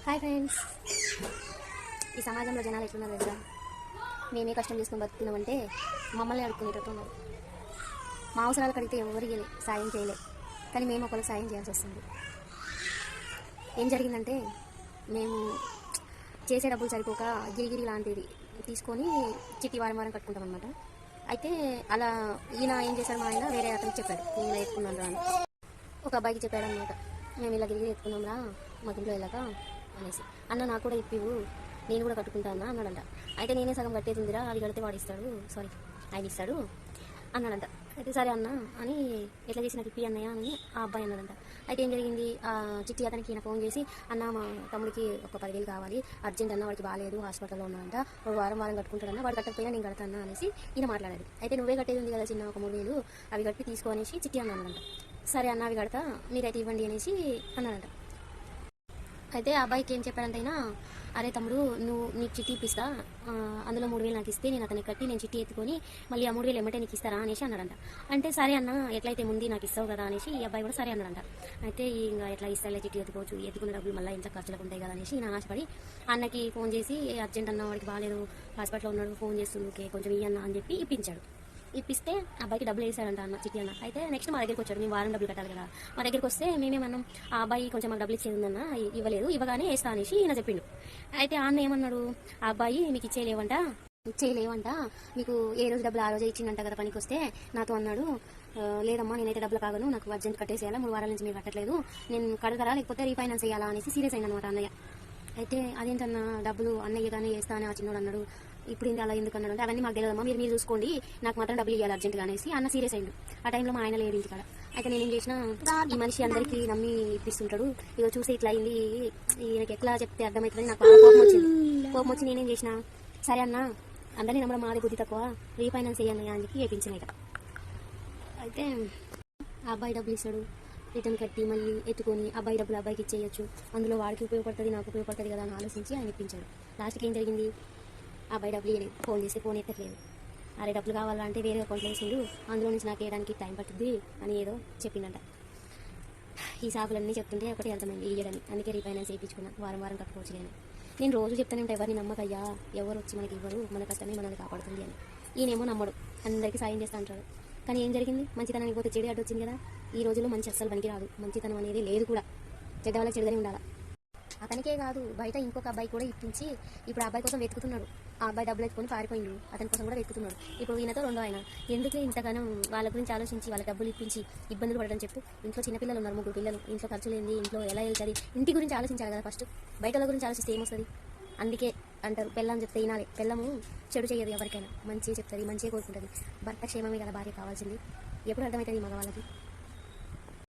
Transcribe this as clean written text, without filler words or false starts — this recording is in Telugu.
హాయ్ ఫ్రెండ్స్, ఈ సమాజంలో జనాలు ఎట్లున్నారు తెలుసా? మేమే కష్టం చేసుకుని బతుకుతున్నామంటే మమ్మల్ని అడుక్కునేటట్టు ఉన్నారు. మా అవసరాలు కడిగితే ఎవరికి సాయం చేయలే, కానీ మేము ఒకరికి సాయం చేయాల్సి వస్తుంది. ఏం జరిగిందంటే, మేము చేసే డబ్బులు సరిపోక గిరిగిరి లాంటిది తీసుకొని చిట్టి వారం వారం కట్టుకుంటాం అనమాట. అయితే అలా ఈయన ఏం చేశాడు, మా ఆయన వేరే అతనికి చెప్పాడు, నేను ఇలా ఎత్తుకున్నాను రా అని. ఒక అబ్బాయికి చెప్పాడు అనమాట, మేము ఇలా గిరిగిరి ఎత్తుకున్నాం రా మాకు ఇంట్లో వెళ్ళాక అనేసి. అన్న నాకు కూడా ఇప్పివు, నేను కూడా కట్టుకుంటా అన్న అన్నాడంట. అయితే నేనే సగం కట్టేది ఉందిరా, అది కడితే వాడు ఇస్తాడు, సారీ ఆయన ఇస్తాడు అన్నాడంట. అయితే సరే అన్న అని ఎట్లా చేసి నాకు ఇప్పి అన్నయ్య అని ఆ అబ్బాయి అన్నాడంట. అయితే ఏం జరిగింది, ఆ చిట్టి అతనికి ఈయన ఫోన్ చేసి, అన్న మా తమ్ముడికి ఒక 10,000 కావాలి అర్జెంట్ అన్న, వాడికి బాగాలేదు హాస్పిటల్లో ఉన్నాడంట, వాడు వారం వారం కట్టుకుంటాడన్న, వాడు కట్టకపోయినా నేను కడతాను అనేసి ఈయన మాట్లాడాడు. అయితే నువ్వే కట్టేది ఉంది కదా చిన్న, ఒక 3,000 అవి కట్టి తీసుకో అనేసి చిట్టి అన్నాడంట. సరే అన్న అవి కడతా, మీరైతే ఇవ్వండి అనేసి అన్నాడంట. అయితే ఆ అబ్బాయికి ఏం చెప్పాడంటే అయినా, అరే తమ్ముడు నువ్వు నీకు చిట్టి ఇప్పిస్తా, అందులో 3,000 నాకు ఇస్తే నేను అతనికి కట్టి నేను చిట్టి ఎత్తుకొని మళ్ళీ ఆ 3,000 ఎమ్మటే నీకు ఇస్తారా అనేసి అన్నాడంట. అంటే సరే అన్న ఎట్లయితే ముందు నాకు ఇస్తావు కదా అనేసి ఈ అబ్బాయి కూడా సరే అన్నాడంట. అయితే ఇంకా ఎట్లా ఇస్తాలే చిట్టి ఎత్తుకోవచ్చు, ఎత్తుకున్న డబ్బులు మళ్ళీ ఇంట్లో ఖర్చులకు ఉంటాయి కదా అనేసి నేను ఆశపడి అన్నకి ఫోన్ చేసి, అర్జెంట్ అన్న వాడికి బాగాలేదు హాస్పిటల్లో ఉన్నాడు, ఫోన్ చేస్తుంది, ఓకే కొంచెం ఇయ్యన్న అని చెప్పి ఇప్పించాడు. ఇప్పిస్తే అబ్బాయికి డబ్బులు వేసాడంట అన్న చిట్టి అన్న. అయితే నెక్స్ట్ మా దగ్గరికి వచ్చాడు, మేము వారం డబ్బులు కట్టాలి కదా. మా దగ్గరికి వస్తే మేమేమన్నాం, ఆ అబ్బాయి కొంచెం మాకు డబ్బులు ఇచ్చేది ఉందన్న, ఇవ్వలేదు, ఇవ్వగానే వేస్తా అనేసి ఈయన చెప్పిండు. అయితే ఆ అన్న ఏమన్నాడు, ఆ అబ్బాయి మీకు ఇచ్చేయలేవంట మీకు ఏ రోజు డబ్బులు ఆ రోజే ఇచ్చిందంట కదా పనికి వస్తే నాతో అన్నాడు. లేదమ్మా నేనైతే డబ్బులు కాగను, నాకు అర్జెంట్ కట్టేసేయాలా, 3 వారాల నుంచి మీరు కట్టట్లేదు, నేను కడతారా లేకపోతే రీఫైనాన్స్ చేయాలా అనేసి సీరియస్ అయిందనమాట అన్నయ్య. అయితే అదేంటన్నా డబ్బులు అన్నయ్య కానీ వేస్తా అని ఆ చిన్నోడు అన్నాడు. ఇప్పుడు ఇంత అలా ఎందుకు అన్నాడు అంటే, అవన్నీ మాకు తెలియదమ్మా, మీరు చూసుకోండి, నాకు మాత్రం డబ్బులు ఇవ్వాలి అర్జెంట్గా అనేసి అన్న సీరియస్ అయిండు. ఆ టైంలో మా ఆయన లేడు ఇంటికాడ. అయితే నేనేం చేసిన, ఈ మనిషి అందరికీ నమ్మి ఇప్పిస్తుంటాడు, ఇదో చూసి ఇట్లా అయింది, ఈయనకి ఎట్లా చెప్తే అర్థమవుతుందని నాకు కోపం వచ్చి నేనేం చేసిన, సరే అన్న అందరినీ నమ్మడం మాది బుద్ధి తక్కువ, రీఫైనాన్స్ చేయన్నయ్యా అని చెప్పి వేయించిన. అయితే ఆ అబ్బాయి డబ్బులు ఇస్తాడు, రిటర్న్ కట్టి మళ్ళీ ఎత్తుకొని అబ్బాయి డబ్బులు అబ్బాయికి ఇచ్చేయచ్చు, అందులో వాడికి ఉపయోగపడుతుంది నాకు ఉపయోగపడుతుంది కదా అని ఆలోచించి ఆయన ఇప్పించాడు. లాస్ట్కి ఏం జరిగింది, అబ్బాయి డబ్బులు ఇవ్వలేదు, ఫోన్ చేసి ఫోన్ ఎత్తట్లేదు. అరే డబ్బులు కావాలంటే వేరే అకౌంట్లో వేసిండు, అందులో నుంచి నాకు వేయడానికి టైం పట్టుద్ది అని ఏదో చెప్పిందంట. ఈ సాకులన్నీ చెప్తుంటే ఒకటి అర్థమైంది, ఇయ్యడని. అందుకే రీఫైనాన్స్ చేయించుకున్నా, వారం వారం కట్టుకోవచ్చు అని. నేను రోజు చెప్తానే ఉంటా, ఎవరిని నమ్మకయ్యా, ఎవరు వచ్చి మనకి ఇవ్వరు, మన కష్టమే మనల్ని కాపాడుతుంది అని. ఈయనేమో నమ్మడు, అందరికీ సాయం చేస్తూ అంటాడు. కానీ ఏం జరిగింది, మంచితనానికి పోతే చెడు అడ్డు వచ్చింది కదా. ఈ రోజుల్లో మంచి అస్సలు పనికి రాదు, మంచితనం అనేది లేదు కూడా, చెడ్డవాళ్ళకి చెడుగానే ఉండాలి. అతనికే కాదు బయట ఇంకొక అబ్బాయి కూడా ఇప్పించి ఇప్పుడు ఆ అబ్బాయి కోసం వెతుకుతున్నాడు. ఆ అబ్బాయి డబ్బులు ఎత్తుకొని పారిపోయిండు, అతని కోసం కూడా వెతుకుతున్నాడు. ఇప్పుడు ఈయనతో రెండో ఆయన. ఎందుకు ఇంతగానో వాళ్ళ గురించి ఆలోచించి వాళ్ళ డబ్బులు ఇప్పించి ఇబ్బందులు పడడం చెప్పు. ఇంట్లో చిన్నపిల్లలు ఉన్నారు, 3 పిల్లలు, ఇంట్లో ఖర్చు లేని, ఇంట్లో ఎలా వెళ్తుంది, ఇంటి గురించి ఆలోచించాలి కదా ఫస్ట్. బయట గురించి ఆలోచిస్తే ఏమొస్తుంది. అందుకే అంటారు, పెళ్ళని చెప్తే వినాలి, పెళ్ళము చెడు చేయదు ఎవరికైనా, మంచిగా చెప్తుంది, మంచిగా కోరుకుంటుంది. భర్త క్షేమమే కదా భార్య కావాల్సింది. ఎప్పుడు అర్థమవుతుంది మగవాళ్ళకి.